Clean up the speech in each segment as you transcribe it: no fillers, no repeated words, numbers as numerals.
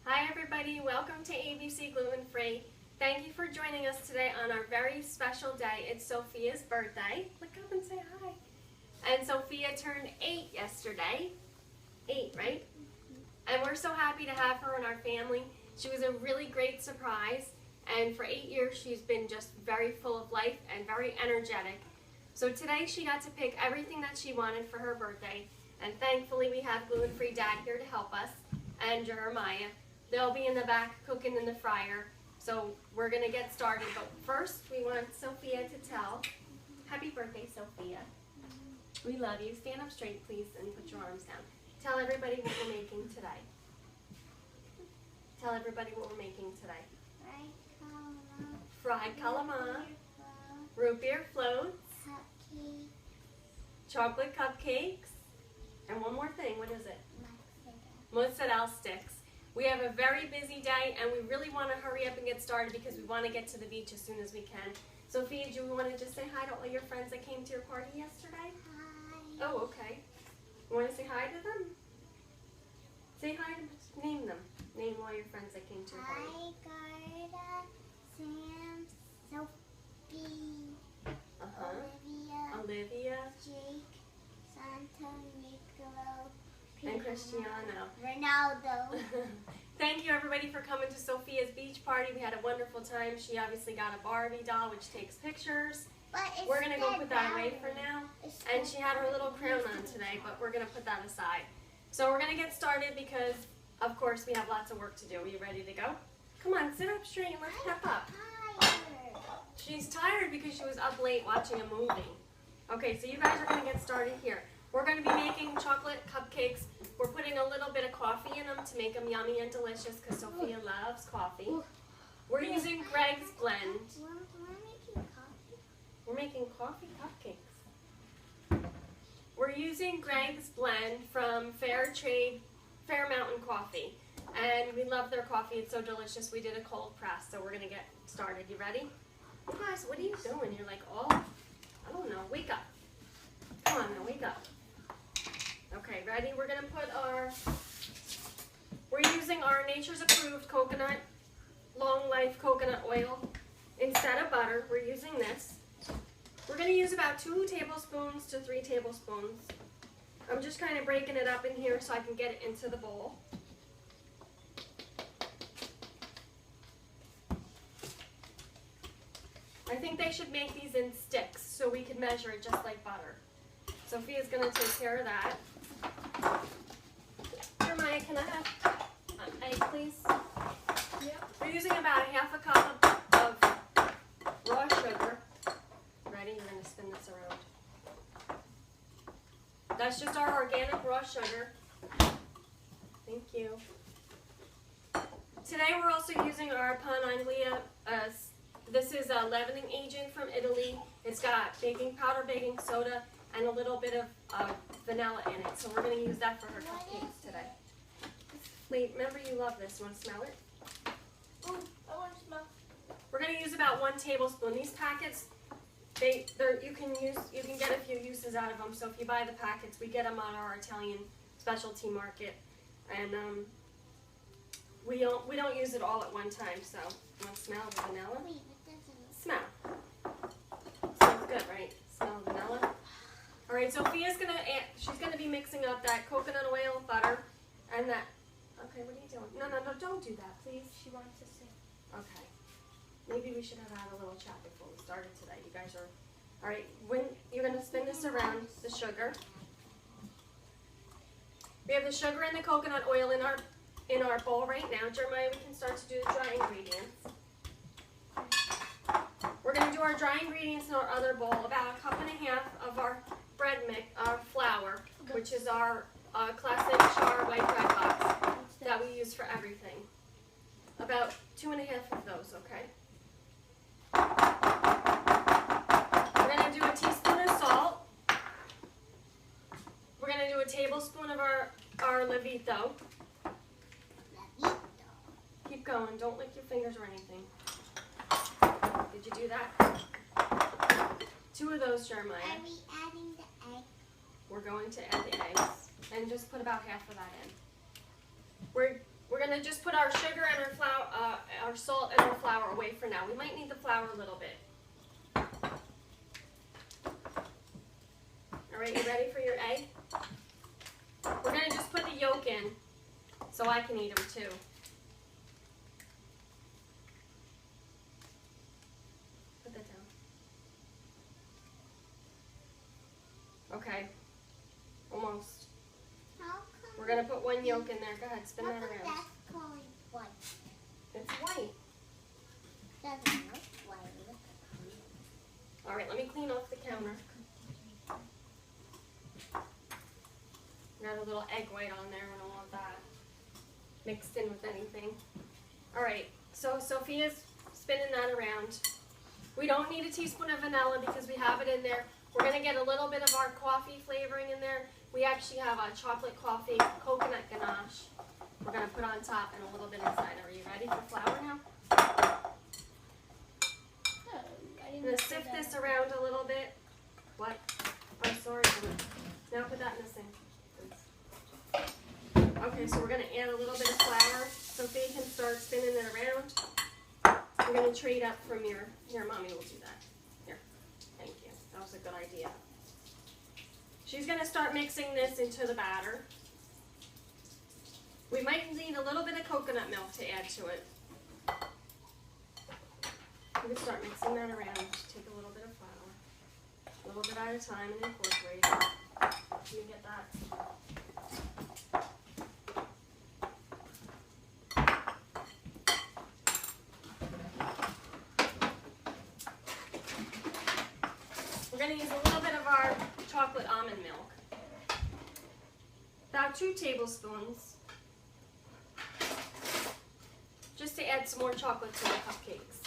Hi everybody, welcome to ABC Gluten Free. Thank you for joining us today on our very special day. It's Sophia's birthday. Look up and say hi. And Sophia turned 8 yesterday. 8, right? And we're so happy to have her in our family. She was a really great surprise, and for 8 years she's been just very full of life and very energetic. So today she got to pick everything that she wanted for her birthday, and thankfully we have Gluten Free Dad here to help us, and Jeremiah. They'll be in the back cooking in the fryer, so we're going to get started. But first we want Sophia to tell, happy birthday Sophia. We love you. Stand up straight please and put your arms down. Tell everybody what we're making today. Tell everybody what we're making today. Fried calamari, root beer floats, chocolate cupcakes, and one more thing. What is it? Mozzarella sticks. We have a very busy day, and we really want to hurry up and get started because we want to get to the beach as soon as we can. Sophia, do you want to just say hi to all your friends that came to your party yesterday? Hi. Oh, okay. You want to say hi to them? Say hi to them. Name them. Name all your friends that came to your party. Hi, Garda, Sam, Sophie, Olivia, Jake, Santa, Nicolo, and Cristiano. Ronaldo. Thank you everybody for coming to Sophia's beach party. We had a wonderful time. She obviously got a Barbie doll which takes pictures. We're going to go put that away for now. And she had her little crown on today, but we're going to put that aside. So we're going to get started because, of course, we have lots of work to do. Are you ready to go? Come on, sit up straight and let's pep up. She's tired because she was up late watching a movie. Okay, so you guys are going to get started here. We're going to be making chocolate cupcakes. We're putting a little bit of coffee in them to make them yummy and delicious because Sophia loves coffee. We're using Greg's blend. We're making coffee cupcakes. We're using Greg's blend from Fair Mountain Coffee. And we love their coffee. It's so delicious. We did a cold press, so we're going to get started. You ready? You guys, what are you doing? You're like, oh, I don't know. Wake up. Come on now, wake up. Okay, ready? We're going to put we're using our Nature's Approved coconut, long life coconut oil. Instead of butter, we're using this. We're going to use about 2 tablespoons to 3 tablespoons. I'm just kind of breaking it up in here so I can get it into the bowl. I think they should make these in sticks so we can measure it just like butter. Sophia's going to take care of that. Jeremiah, can I have an egg, please? Yep. We're using about 1/2 cup of raw sugar. Ready? You're going to spin this around. That's just our organic raw sugar. Thank you. Today we're also using our pan anglia. This is a leavening agent from Italy. It's got baking powder, baking soda, and a little bit of vanilla in it. So we're going to use that for her cupcakes today. Wait, remember you love this. You want to smell it? Oh, I want to smell. We're going to use about 1 tablespoon. These packets, you can get a few uses out of them. So if you buy the packets, we get them on our Italian specialty market, and we don't use it all at one time. So you want to smell the vanilla? Wait, it doesn't. Smell. Smells good, right? Smell the vanilla. All right, Sophia's she's gonna be mixing up that coconut oil, butter, and that. Okay, what are you doing? No, don't do that, please. She wants to sing. Okay. Maybe we should have had a little chat before we started today. You guys are. All right, when you're gonna spin this around, the sugar. We have the sugar and the coconut oil in our bowl right now. Jeremiah, we can start to do the dry ingredients. We're going to do our dry ingredients in our other bowl, about 1.5 cups of our bread mix, our flour, which is our classic char white bread box that we use for everything. About 2.5 of those, okay? We're going to do a teaspoon of salt. We're going to do a tablespoon of our levito. Keep going. Don't lick your fingers or anything. Did you do that? 2 of those, Jeremiah. Are we adding the egg? We're going to add the eggs and just put about half of that in. We're gonna just put our sugar and our flour, our salt and our flour away for now. We might need the flour a little bit. All right, you ready for your egg? We're gonna just put the yolk in so I can eat them too. Put that down. Okay, almost. How come? We're gonna put 1 yolk in there. Go ahead, spin How that come around. that's called white? It's white. Doesn't look white. Look at All right, let me clean off the counter. Got a little egg white on there. I don't want that mixed in with anything. All right, so Sophia's spinning that around. We don't need a teaspoon of vanilla because we have it in there. We're gonna get a little bit of our coffee flavoring in there. We actually have a chocolate coffee coconut ganache. We're gonna put on top and a little bit inside. Are you ready for flour now? I'm gonna sift this around a little bit. What? Oh, sorry. Now put that in the sink. Okay, so we're gonna add a little bit of flour. Sophia can start spinning it around. We're gonna trade up from here, Mommy will do that. Here, thank you. That was a good idea. She's gonna start mixing this into the batter. We might need a little bit of coconut milk to add to it. We can start mixing that around. Just take a little bit of flour, a little bit at a time, and incorporate it. Let me get that. We're going to use a little bit of our chocolate almond milk. About 2 tablespoons. Just to add some more chocolate to the cupcakes.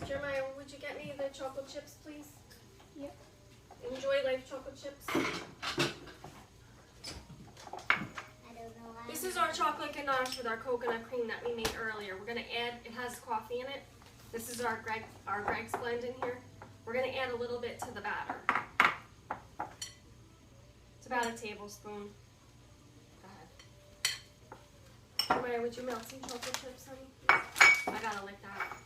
Jeremiah, would you get me the chocolate chips, please? Yep. Enjoy Life chocolate chips. I don't know why. This is our chocolate ganache with our coconut cream that we made earlier. We're going to add, it has coffee in it. This is our Greg's blend in here. We're going to add a little bit to the batter. It's about a tablespoon. Go ahead. Jeremiah, would you melt some chocolate chips, honey? I gotta lick that.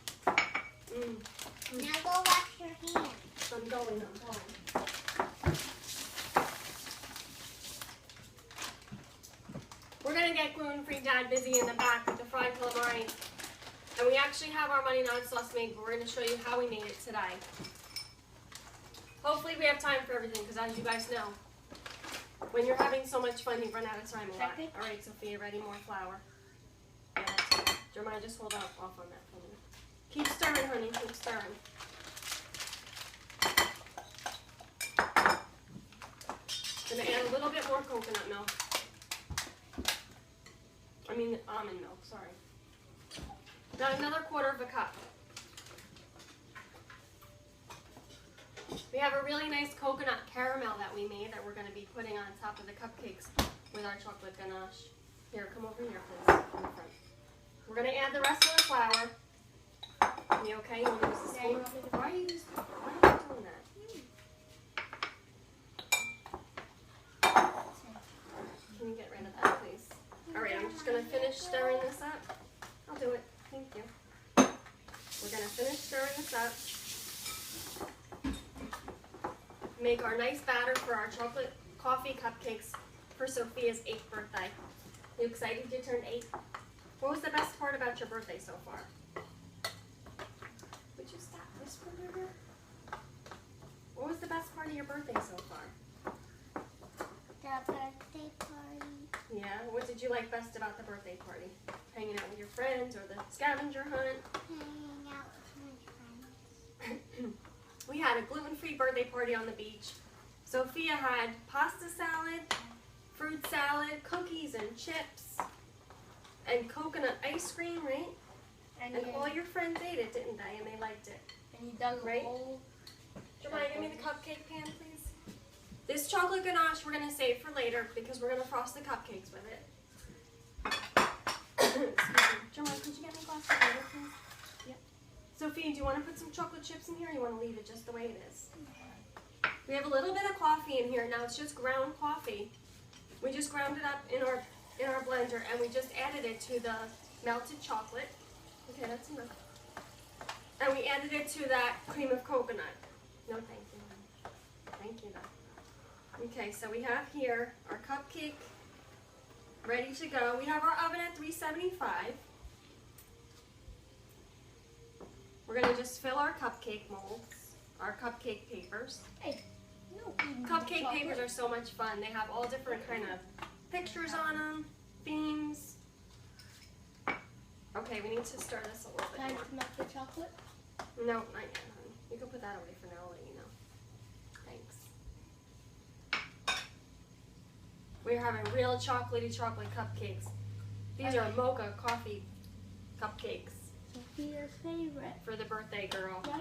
Now go wash your hands. I'm going. We're gonna get gluten-free Dad busy in the back with the fried calamari. And we actually have our money naan sauce made, but we're gonna show you how we made it today. Hopefully we have time for everything, because as you guys know, when you're having so much fun, you run out of time a lot. All right, Sophia, ready? More flour. Yeah, that's it. Jeremiah, just hold off on that for me. Keep stirring, honey. Keep stirring. Gonna add a little bit more coconut milk. I mean almond milk, sorry. About another 1/4 cup. We have a really nice coconut caramel that we made that we're going to be putting on top of the cupcakes with our chocolate ganache. Here, come over here, please, in the front. We're going to add the rest of the flour. Are you okay? You want to use the spoon? Why are you doing that? Can you get rid of that, please? All right, I'm just going to finish stirring this up. I'll do it. Thank you. We're going to finish stirring this up. Make our nice batter for our chocolate coffee cupcakes for Sophia's 8th birthday. You excited to turn 8? What was the best part about your birthday so far? Would you stop whispering to her? What was the best part of your birthday so far? The birthday party. Yeah, what did you like best about the birthday party? Hanging out with your friends or the scavenger hunt? Hanging out with my friends. We had a gluten-free birthday party on the beach. Sophia had pasta salad, fruit salad, cookies and chips, and coconut ice cream, right? And all your friends ate it, didn't they? And they liked it. And you dug a Right? hole. Jeremiah, give me the cupcake pan, please. This chocolate ganache we're going to save for later because we're going to frost the cupcakes with it. Excuse me. Jeremiah, could you get me a glass of water, please? Yep. So Sophie, do you want to put some chocolate chips in here or you want to leave it just the way it is? We have a little bit of coffee in here. Now it's just ground coffee. We just ground it up in our blender and we just added it to the melted chocolate. Okay, that's enough. And we added it to that cream of coconut. No, thank you. Thank you, though. Okay, so we have here our cupcake ready to go. We have our oven at 375. We're going to just fill our cupcake molds, our cupcake papers. Hey, no. Cupcake papers are so much fun. They have all different kind of pictures on them, themes. Okay, we need to stir this a little bit Time more. to melt the chocolate? No, not yet, honey. You can put that away for now. I'll let you know. Thanks. We're having real chocolatey chocolate cupcakes. These are mocha coffee cupcakes Sophia's favorite. for the birthday girl. Right?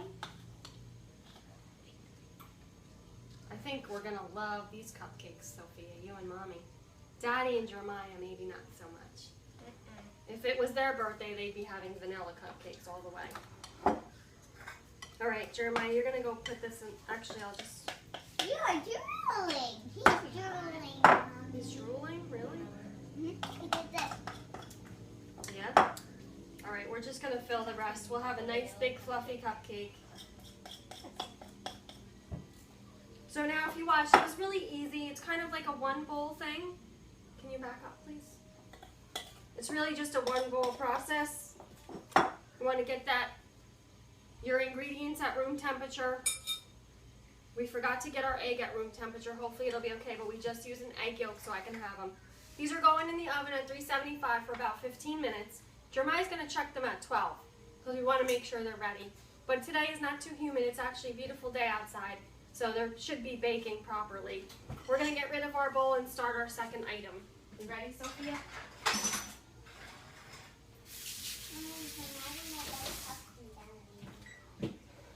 I think we're gonna love these cupcakes, Sophia, you and Mommy. Daddy and Jeremiah, maybe not so much. If it was their birthday, they'd be having vanilla cupcakes all the way. All right, Jeremiah, you're gonna go put this in. Actually, I'll just. You're drooling. He's drooling, Mom. He's drooling, really? Look at this. Yeah. All right, we're just gonna fill the rest. We'll have a nice big fluffy cupcake. So now, if you watch, it was really easy. It's kind of like a one bowl thing. Can you back up, please? It's really just a one bowl process. You want to get your ingredients at room temperature. We forgot to get our egg at room temperature. Hopefully it'll be okay, but we just use an egg yolk so I can have them. These are going in the oven at 375 for about 15 minutes. Jeremiah's going to check them at 12 because we want to make sure they're ready. But today is not too humid. It's actually a beautiful day outside, so they should be baking properly. We're going to get rid of our bowl and start our second item. You ready, Sophia?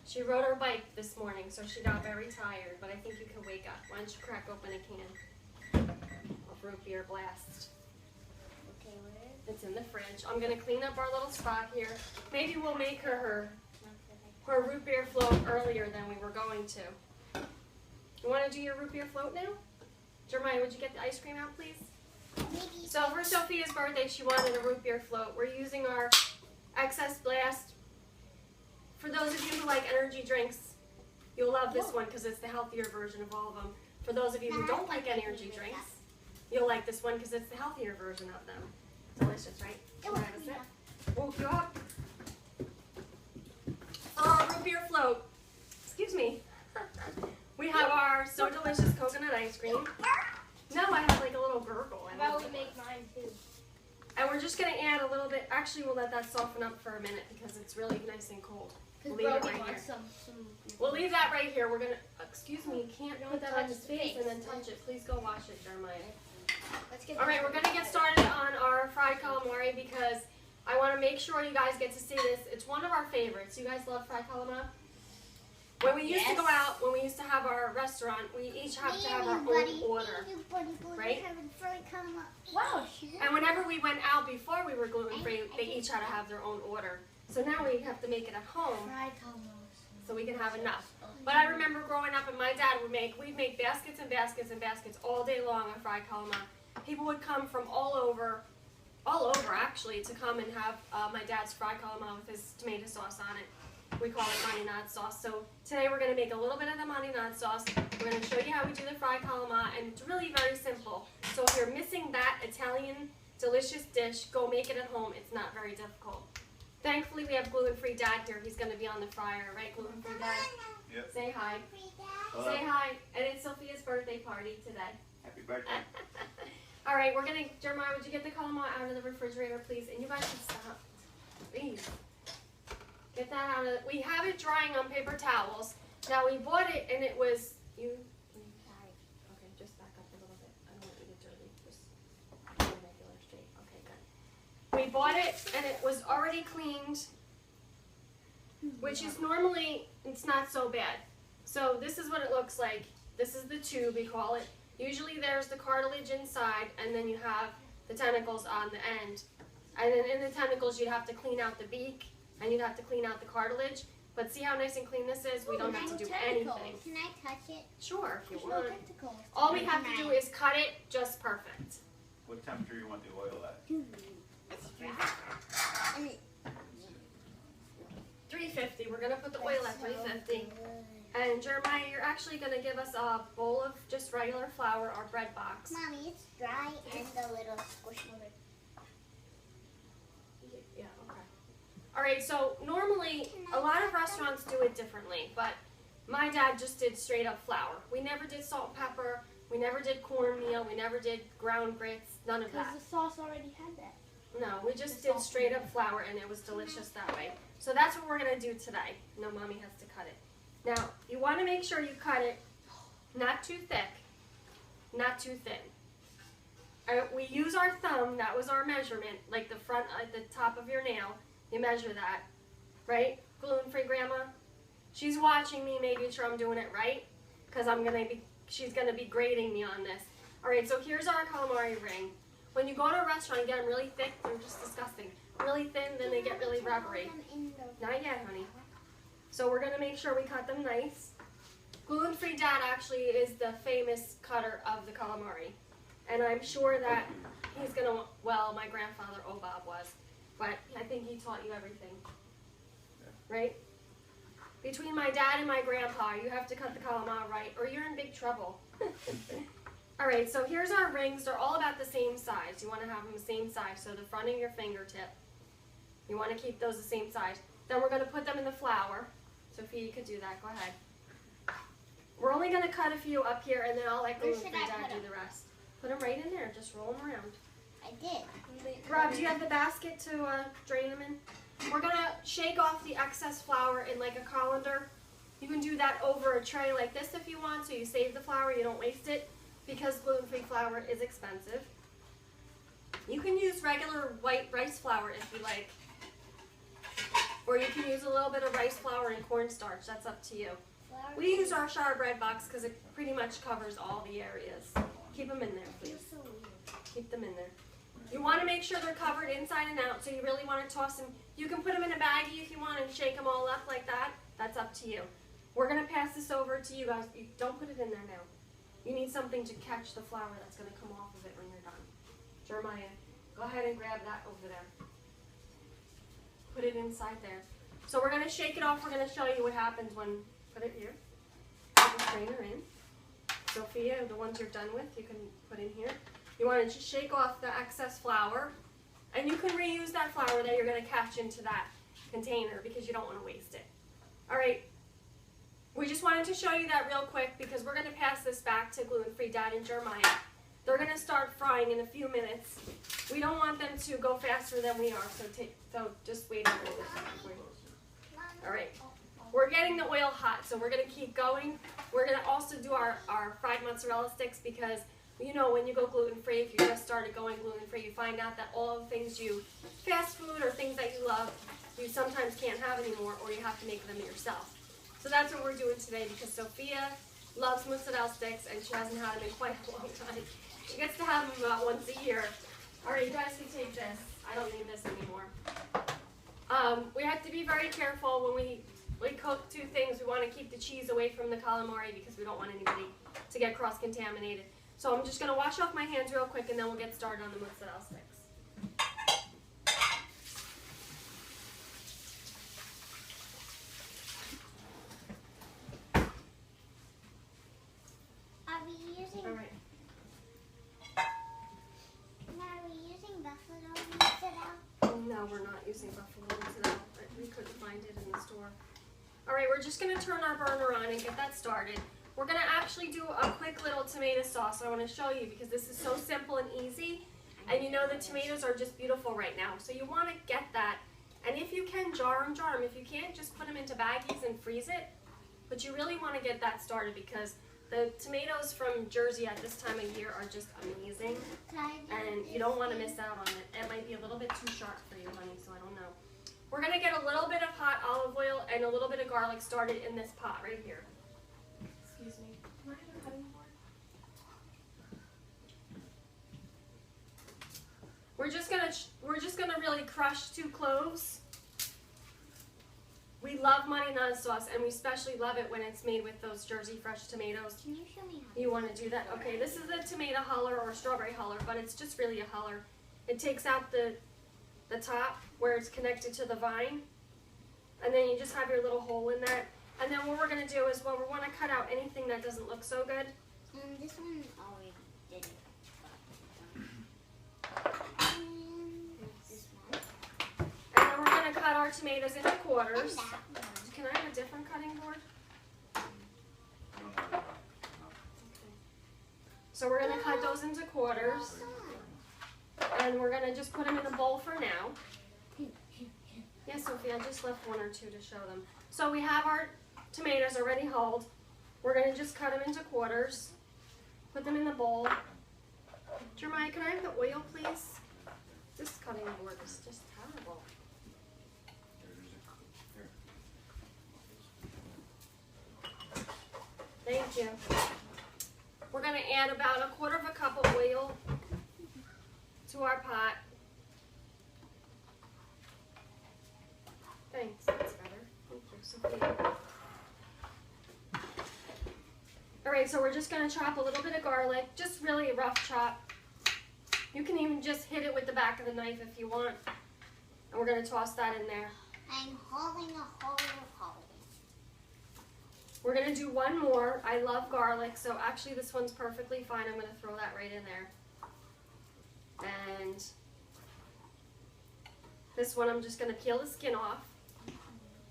She rode her bike this morning, so she got very tired, but I think you can wake up. Why don't you crack open a can of root beer blast? Okay, where is It's in the fridge. I'm going to clean up our little spot here. Maybe we'll make her root beer float earlier than we were going to. You want to do your root beer float now? Jeremiah, would you get the ice cream out, please? Maybe. So for Sophia's birthday, she wanted a root beer float. We're using our excess blast. For those of you who like energy drinks, you'll love this one because it's the healthier version of all of them. For those of you who don't like energy drinks, you'll like this one because it's the healthier version of them. Delicious, right? Can I have a sip? Woke you up. For our root beer float, excuse me, we have our So Delicious coconut ice cream. No, I have like a little gurgle. How about we make mine too? And we're just going to add a little bit. Actually, we'll let that soften up for a minute because it's really nice and cold. We'll leave it right here. We'll leave that right here. We're going to, excuse me, you can't put that on his face and then touch it. Please go wash it, Jeremiah. All right, we're going to get started on our fried calamari because I want to make sure you guys get to see this. It's one of our favorites. You guys love fried calamari? When we used to go out, when we used to have our restaurant, we each have to have our own order, right? Wow. And whenever we went out before we were gluten-free, they each had to have their own order. So now we have to make it at home so we can have enough. But I remember growing up and my dad we'd make baskets and baskets and baskets all day long of fried calamari. People would come from all over actually, to come and have my dad's fried calamari with his tomato sauce on it. We call it marinade sauce. So today we're going to make a little bit of the marinade sauce. We're going to show you how we do the fried calamari, and it's really very simple. So if you're missing that Italian delicious dish, go make it at home. It's not very difficult. Thankfully, we have gluten-free Dad here. He's going to be on the fryer, right, gluten-free Dad? Yep. Say hi. Hello. Say hi. And it's Sophia's birthday party today. Happy birthday. All right, we're going to, Jeremiah, would you get the calamari out of the refrigerator, please? And you guys should stop. Please. Get that out of, we have it drying on paper towels. Now we bought it and it was, okay, just back up a little bit. I don't want you to get dirty. Just in a regular state. Okay, good. We bought it and it was already cleaned, which is normally, it's not so bad. So this is what it looks like. This is the tube, we call it. Usually there's the cartilage inside and then you have the tentacles on the end. And then in the tentacles you'd have to clean out the beak and you'd have to clean out the cartilage. But see how nice and clean this is? We don't have to do anything. Can I touch it? Sure, if you There's no want. tentacles. All we have to do is cut it just perfect. What temperature you want the oil at? It's dry. And it, 350. We're gonna put the oil at so 350. good. And Jeremiah, you're actually gonna give us a bowl of just regular flour or bread box. Mommy, it's dry and a little squishy. Yeah, okay. All right, so normally a lot of restaurants do it differently, but my dad just did straight up flour. We never did salt and pepper. We never did cornmeal. We never did ground grits. None of that. Because the sauce already had that. No, we just did straight up flour, and it was delicious that way. So that's what we're gonna do today. No, Mommy has to cut it. Now, you want to make sure you cut it not too thick, not too thin. We use our thumb, that was our measurement, like the front, at the top of your nail. You measure that, right? Gluten-free grandma? She's watching me, making sure I'm doing it right, because she's gonna be grading me on this. All right, so here's our calamari ring. When you go to a restaurant and get them really thick, they're just disgusting. Really thin, then they get really rubbery. Not yet, honey. So we're gonna make sure we cut them nice. Gluten-free Dad actually is the famous cutter of the calamari. And I'm sure that he's gonna, well, my grandfather, Bob was, but I think he taught you everything, right? Between my dad and my grandpa, you have to cut the calamari right, or you're in big trouble. All right, so here's our rings. They're all about the same size. You wanna have them the same size, so the front of your fingertip. You wanna keep those the same size. Then we're gonna put them in the flour. Sophia, you could do that, go ahead. We're only gonna cut a few up here, and then I'll let Gluten-free Dad do the rest. Put them right in there, just roll them around. I did. Rob, do you have the basket to drain them in? We're gonna shake off the excess flour in like a colander. You can do that over a tray like this if you want, so you save the flour, you don't waste it, because gluten-free flour is expensive. You can use regular white rice flour if you like, or you can use a little bit of rice flour and cornstarch, that's up to you. We use our shower bread box because it pretty much covers all the areas. Keep them in there, please. Keep them in there. You want to make sure they're covered inside and out, so you really want to toss them. You can put them in a baggie if you want and shake them all up like that. That's up to you. We're going to pass this over to you guys. Don't put it in there now. You need something to catch the flour that's going to come off of it when you're done. Jeremiah, go ahead and grab that over there. Put it inside there. So we're going to shake it off. We're going to show you what happens when, put it here. Put the strainer in. Sophia, the ones you're done with, you can put in here. You want to just shake off the excess flour. And you can reuse that flour that you're going to catch into that container because you don't want to waste it. All right. We just wanted to show you that real quick because we're going to pass this back to Gluten-free Dad and Jeremiah. They're going to start frying in a few minutes. We don't want them to go faster than we are, so just wait a little bit. All right. We're getting the oil hot, so we're going to keep going. We're going to also do our fried mozzarella sticks because, you know, when you go gluten-free, if you just started going gluten-free, you find out that all the things fast food or things that you love, you sometimes can't have anymore or you have to make them yourself. So that's what we're doing today because Sophia loves mozzarella sticks and she hasn't had them in quite a long time. She gets to have them about once a year. All right, you guys can take this. I don't need this anymore. We have to be very careful when we cook two things. We want to keep the cheese away from the calamari because we don't want anybody to get cross-contaminated. So I'm just going to wash off my hands real quick and then we'll get started on the mozzarella sticks. Are we using? All right. Are we using buffalo mozzarella? No, we're not using buffalo mozzarella. We couldn't find it in the store. All right, we're just going to turn our burner on and get that started. We're going to actually do a quick little tomato sauce I want to show you because this is so simple and easy. And you know the tomatoes are just beautiful right now. So you want to get that. And if you can, jar them, jar them. If you can't, just put them into baggies and freeze it. But you really want to get that started because the tomatoes from Jersey at this time of year are just amazing. And you don't want to miss out on it. It might be a little bit too sharp for you, honey, so I don't know. We're going to get a little bit of hot olive oil and a little bit of garlic started in this pot right here. Excuse me. Can I have a cutting board? We're just gonna really crush 2 cloves. We love mayonnaise sauce, and we especially love it when it's made with those Jersey fresh tomatoes. Can you show me how? You want to do that? Okay, this is a tomato huller or strawberry huller, but it's just really a huller. It takes out the top where it's connected to the vine, and then you just have your little hole in that. And then what we're going to do is, well, we want to cut out anything that doesn't look so good. This one already did it. This one. And then we're going to cut our tomatoes into quarters. And that one. Can I have a different cutting board? I don't know that. So we're going to cut those into quarters, and we're going to just put them in a bowl for now. Yes, Sophie, I just left one or two to show them. So we have our tomatoes already hulled. We're going to just cut them into quarters, put them in the bowl. Jeremiah, can I have the oil, please? This cutting board is just terrible. Thank you. We're going to add about 1/4 cup of oil to our pot. Thanks, that's better. Thank you, Sophia. Alright, so we're just going to chop a little bit of garlic, just really a rough chop. You can even just hit it with the back of the knife if you want. And we're going to toss that in there. I'm holding a hole. We're going to do one more. I love garlic, so actually this one's perfectly fine. I'm going to throw that right in there. And this one I'm just going to peel the skin off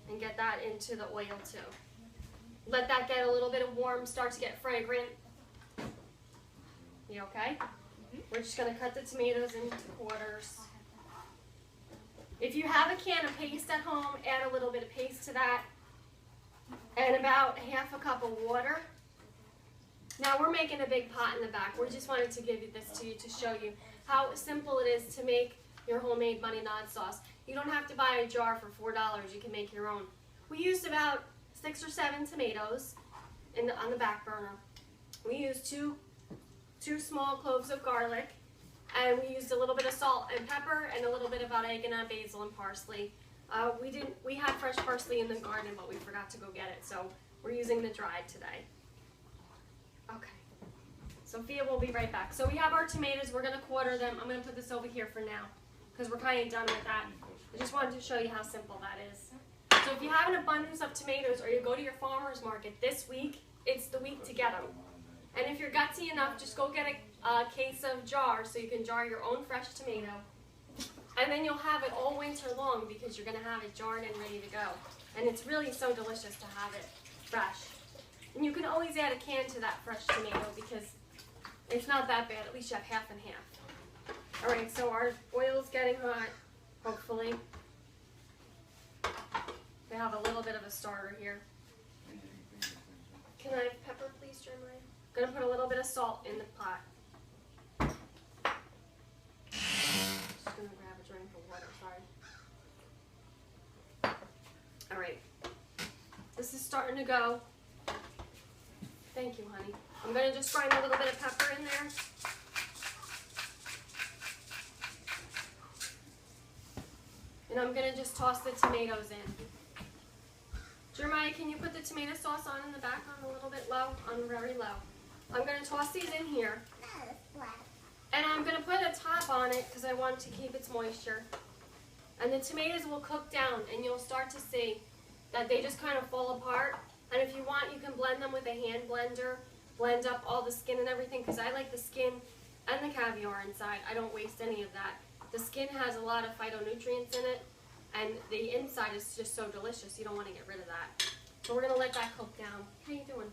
and get that into the oil too. Let that get a little bit of warm, start to get fragrant. You okay? We're just going to cut the tomatoes into quarters. If you have a can of paste at home, add a little bit of paste to that. And about 1/2 cup of water. Now we're making a big pot in the back. We just wanted to give you this to you to show you how simple it is to make your homemade mayonnaise sauce. You don't have to buy a jar for $4. You can make your own. We used about 6 or 7 tomatoes on the back burner. We used two small cloves of garlic, and we used a little bit of salt and pepper and a little bit of oregano, basil, and parsley. We had fresh parsley in the garden, but we forgot to go get it, so we're using the dried today. Okay. Sophia will be right back. So we have our tomatoes. We're going to quarter them. I'm going to put this over here for now because we're kind of done with that. I just wanted to show you how simple that is. So if you have an abundance of tomatoes or you go to your farmer's market this week, it's the week to get them. And if you're gutsy enough, just go get a case of jars so you can jar your own fresh tomato. And then you'll have it all winter long because you're going to have it jarred and ready to go. And it's really so delicious to have it fresh. And you can always add a can to that fresh tomato because it's not that bad. At least you have 1/2 and 1/2. Alright, so our oil's getting hot, hopefully. We have a little bit of a starter here. Can I have pepper, please, Jeremiah? I'm going to put a little bit of salt in the pot. Just going to grab a drink of water, sorry. Alright. This is starting to go. Thank you, honey. I'm going to just grind a little bit of pepper in there. And I'm going to just toss the tomatoes in. Jeremiah, can you put the tomato sauce on in the back on a little bit low? On very low. I'm going to toss these in here. And I'm going to put a top on it because I want to keep its moisture. And the tomatoes will cook down and you'll start to see that they just kind of fall apart. And if you want, you can blend them with a hand blender. Blend up all the skin and everything because I like the skin and the caviar inside. I don't waste any of that. The skin has a lot of phytonutrients in it. And the inside is just so delicious, you don't want to get rid of that. So we're going to let that cook down. How you doing?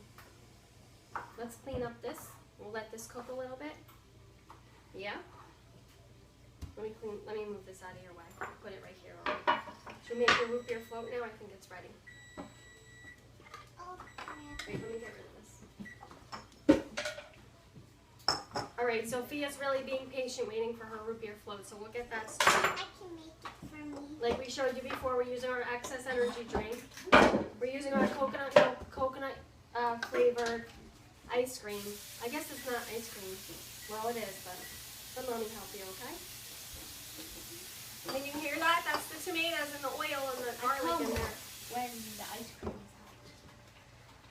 Let's clean up this. We'll let this cook a little bit. Yeah? Let me move this out of your way. Put it right here. Okay. Should we make your root beer float now? I think it's ready. Wait, let me get rid of this. Alright, Sophia's really being patient waiting for her root beer float, so we'll get that started. I can make it for me. Like we showed you before, we're using our excess energy drink. We're using our coconut flavored ice cream. I guess it's not ice cream. Well, it is, but let me help you, okay? Can you hear that? That's the tomatoes and the oil and the garlic in there. When the ice cream is out.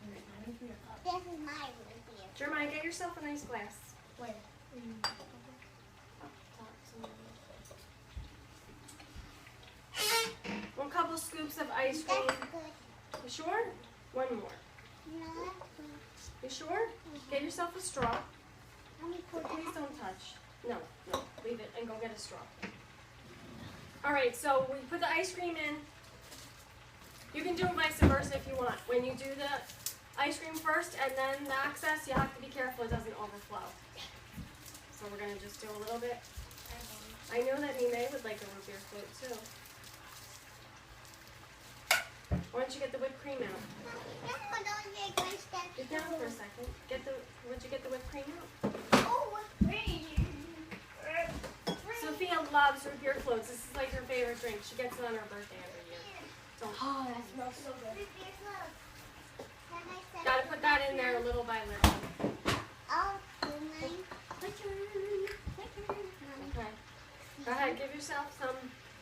Alright, now we put a cup. This is my root beer. Jeremiah, get yourself a nice glass. Where? One couple scoops of ice cream. That's good. You sure? One more. No, that's good. You sure? Get yourself a straw. Let me put Please it. don't touch. No, leave it and go get a straw. All right, so we put the ice cream in. You can do it vice versa if you want. When you do the ice cream first and then the excess, you have to be careful it doesn't overflow. So we're gonna just do a little bit. I know that May would like a root beer float too. Why don't you get the whipped cream out? Get down for a second. Would you get the whipped cream out? Oh, what cream? Sophia loves root beer floats. This is like her favorite drink. She gets it on her birthday every year. Don't. Oh, that smells so good. Gotta put that in there little by little. Oh, mine. My turn. Okay. Go ahead, give yourself some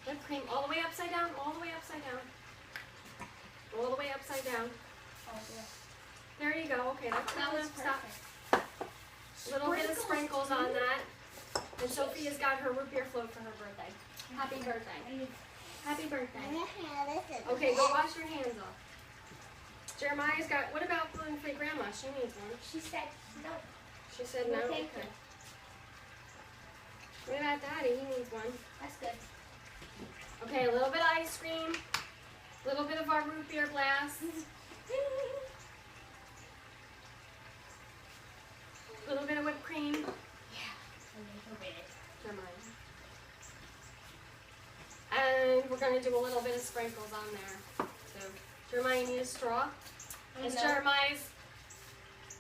whipped cream all the way upside down, all the way upside down. All the way upside down. Oh, yeah. There you go. Okay, that's That good was enough. perfect. Stop. Little bit of sprinkles on that. And Sophia's got her root beer float for her birthday. Happy birthday. Happy birthday. Okay, go wash your hands off. Jeremiah's got, what about gluten-free grandma? She needs one. She said no. She said no? No, Okay. thank you. What about Daddy? He needs one. That's good. Okay, a little bit of ice cream. A little bit of our root beer glass. A little bit of whipped cream. Yeah. A little bit. Jeremiah. And we're going to do a little bit of sprinkles on there. So, Jeremiah, you need a straw. It's Jeremiah's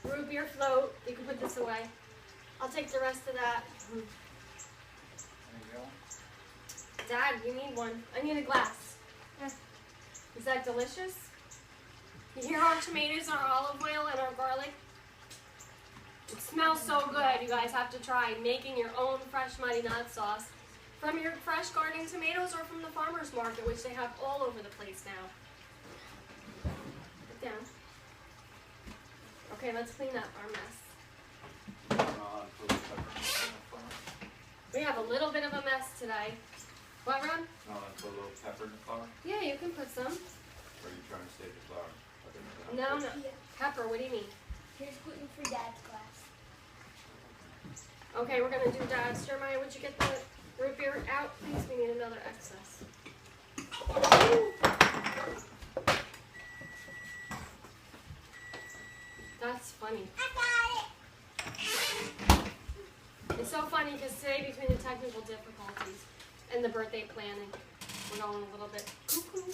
root beer float. You can put this away. I'll take the rest of that. There you go. Dad, you need one. I need a glass. Yeah. Is that delicious? You hear our tomatoes, our olive oil, and our garlic? It smells so good. You guys have to try making your own fresh mighty nut sauce from your fresh garden tomatoes or from the farmer's market, which they have all over the place now. Put down. Okay, let's clean up our mess. Put a little pepper in the flour. We have a little bit of a mess today. What, Ron? Put a little pepper in the flour. Yeah, you can put some. Or are you trying to save the flour? No. Yeah. Pepper, what do you mean? Here's gluten-free dad's glass. Okay, we're gonna do Dad's. Jeremiah, would you get the root beer out, please? We need another excess. That's funny. It's so funny because today, between the technical difficulties and the birthday planning, we're going a little bit cuckoo.